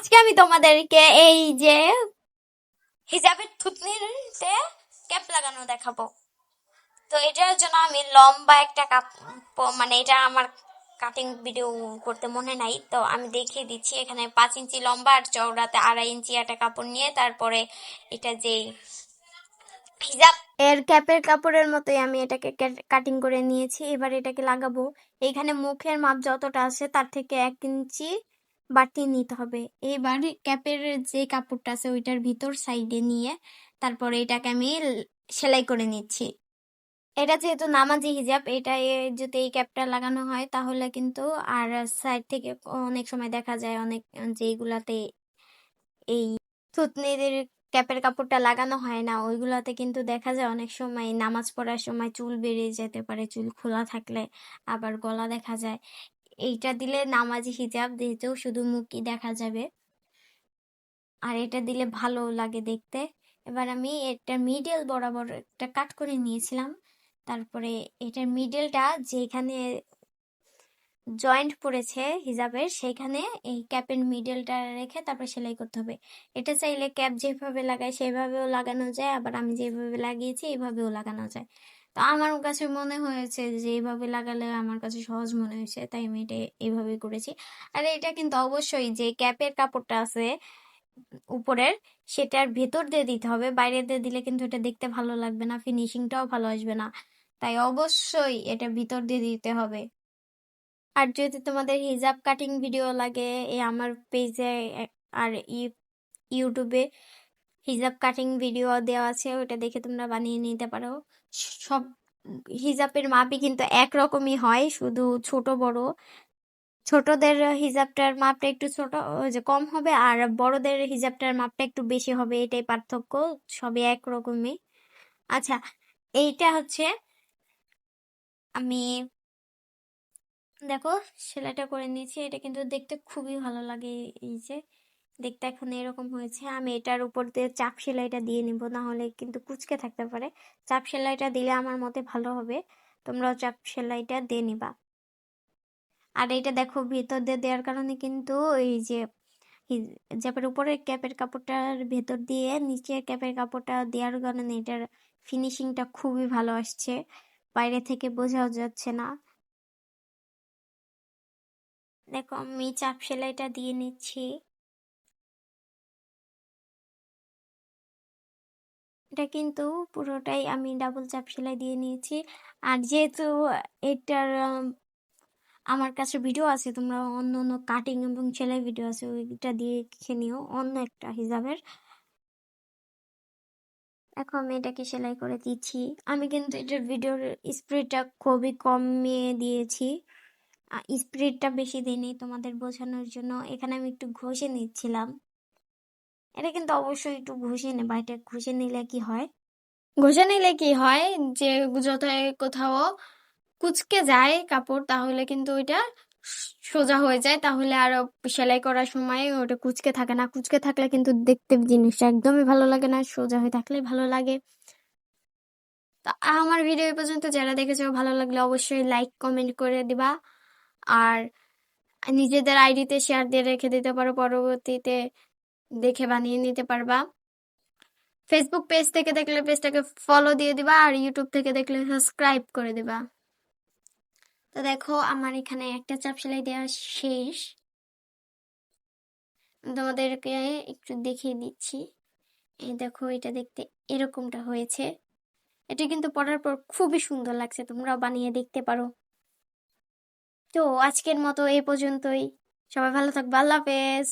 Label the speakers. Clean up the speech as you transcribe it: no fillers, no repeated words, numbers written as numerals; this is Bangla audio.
Speaker 1: আজকে আমি তোমাদেরকে এই যে হিজাবের থুতনিতে ক্যাপ লাগানো দেখাবো। তো এটার জন্য আমি লম্বা একটা মানে এটা আমার কাটিং ভিডিও করতে মনে নাই, তো আমি দেখিয়ে দিচ্ছি। এখানে 5 ইঞ্চি লম্বা আর চওড়াতে 2.5 ইঞ্চি একটা কাপড় নিয়ে তারপরে এটা যে হিজাব এর ক্যাপের কাপড়ের মতোই আমি এটাকে কাটিং করে নিয়েছি। এবার এটাকে লাগাবো। এইখানে মুখের মাপ যতটা আছে তার থেকে 1 ইঞ্চি বাড়তি নিতে হবে। এবার ক্যাপের যে কাপড়টা আছে ওইটার ভিতর সাইডে নিয়ে তারপরে এটাকে আমি সেলাই করে নিচ্ছি। এটা যেহেতু নামাজি হিজাব, এটা যদি এই ক্যাপটা লাগানো হয় তাহলে কিন্তু আর সাইড থেকে অনেক সময় দেখা যায় অনেক যেগুলাতে এই থুতনির ক্যাপের কাপড়টা লাগানো হয় না ওইগুলাতে কিন্তু দেখা যায় অনেক সময় নামাজ পড়ার সময় চুল বেরিয়ে যেতে পারে, চুল খোলা থাকলে আবার গলা দেখা যায়। এইটা দিলে নামাজি হিজাব যেহেতু শুধু মুখই দেখা যাবে, আর এটা দিলে ভালো লাগে দেখতে। এবার আমি এটা মিডল বরাবর একটা কাট করে নিয়েছিলাম। তারপরে এটার মিডলটা যেখানে জয়েন্ট পড়েছে হিজাবের সেখানে এই ক্যাপের মিডলটা রেখে তারপর সেলাই করতে হবে। এটা চাইলে ক্যাপ যেভাবে লাগায় সেভাবেও লাগানো যায়, আবার আমি যেভাবে লাগিয়েছি এইভাবেও লাগানো যায়। তো আমার কাছে মনে হয়েছে যে এইভাবে লাগালে আমার কাছে সহজ মনে হয়েছে, তাই আমি এটা এইভাবে করেছি। আর এটা কিন্তু অবশ্যই যে ক্যাপের কাপড়টা আছে উপরের সেটার ভেতর দিয়ে দিতে হবে, বাইরে দিয়ে দিলে কিন্তু এটা দেখতে ভালো লাগবে না, ফিনিশিংটাও ভালো আসবে না। তাই অবশ্যই এটা ভিতর দিয়ে দিতে হবে। আর যদি তোমাদের হিজাব কাটিং ভিডিও লাগে, আমার পেজে আর ইউটিউবে হিজাব কাটিং ভিডিও দেওয়া আছে, ওটা দেখে তোমরা বানিয়ে নিতে পারো। সব হিজাবের মাপই কিন্তু একরকমই হয়, শুধু ছোট বড়। ছোটদের হিজাবটার মাপটা একটু ছোট ওই যে কম হবে, আর বড়দের হিজাবটার মাপটা একটু বেশি হবে, এটাই পার্থক্য। সবই একরকমই। আচ্ছা, এইটা হচ্ছে আমি দেখো সেলাইটা করে নিয়েছি। এটা কিন্তু দেখতে খুবই ভালো লাগে। এই যে দেখতে এখন এরকম হয়েছে। আমি এটার উপর দিয়ে চাপ সেলাইটা দিয়ে নিব, না হলে কিন্তু কুঁচকে থাকতে পারে। চাপ সেলাইটা দিলে আমার মতে ভালো হবে, তোমরাও চাপ সেলাইটা দিয়ে নিবা। আর এটা দেখো ভিতর দিয়ে দেওয়ার কারণে কিন্তু এই যে জ্যাপের উপরে ক্যাপের কাপড়টার ভেতর দিয়ে নিচের ক্যাপের কাপড়টা দেওয়ার কারণে এটার ফিনিশিংটা খুবই ভালো আসছে, বাইরে থেকে বোঝাও যাচ্ছে না। দেখো আমি চাপ সেলাইটা দিয়ে নিচ্ছি। এটা কিন্তু পুরোটাই আমি ডাবল চাপ সেলাই দিয়ে নিয়েছি। আর যেহেতু এটার আমার কাছে ভিডিও আছে, তোমরা অন্য অন্য কাটিং এবং সেলাই ভিডিও আছে ওইটা দিয়ে দেখে নিও, অন্য একটা হিসাবের। এখন আমি এটাকে সেলাই করে দিচ্ছি। আমি কিন্তু এটার ভিডিওর স্পিডটা খুবই কমিয়ে দিয়েছি, স্পিডটা বেশি দিইনি তোমাদের বোঝানোর জন্য। এখানে আমি একটু ঘষে নিচ্ছিলাম। এটা কিন্তু অবশ্যই একটু ঘষে নেবা। এটা ঘষে নিলে কি হয়, ঘষে নিলে কি হয় যে যত কোথাও কুচকে যায় কাপড় তাহলে কিন্তু ওইটা সোজা হয়ে যায়, তাহলে আর সেলাই করার সময় ওটা কুচকে থাকে না। কুচকে থাকলে কিন্তু দেখতে জিনিসটা একদমই ভালো লাগে না, সোজা হয়ে থাকলে ভালো লাগে। তা আমার ভিডিও পর্যন্ত যারা দেখেছো ভালো লাগলে অবশ্যই লাইক কমেন্ট করে দিবা, আর নিজেদের আইডিতে শেয়ার দিয়ে রেখে দিতে পারো, পরবর্তীতে দেখে বানিয়ে নিতে পারবা। ফেসবুক পেজ থেকে দেখলে পেজটাকে ফলো দিয়ে দিবা, আর ইউটিউব থেকে দেখলে সাবস্ক্রাইব করে দিবা। তো দেখো আমার এখানে একটা চাপ সেলাই দেওয়া শেষ, তোমাদেরকে একটু দেখিয়ে দিচ্ছি। এই দেখো এটা দেখতে এরকমটা হয়েছে। এটা কিন্তু পরার পর খুবই সুন্দর লাগছে, তোমরাও বানিয়ে দেখতে পারো। তো আজকের মতো এই পর্যন্তই। সবাই ভালো থাকবে, আল্লাহ হাফেজ।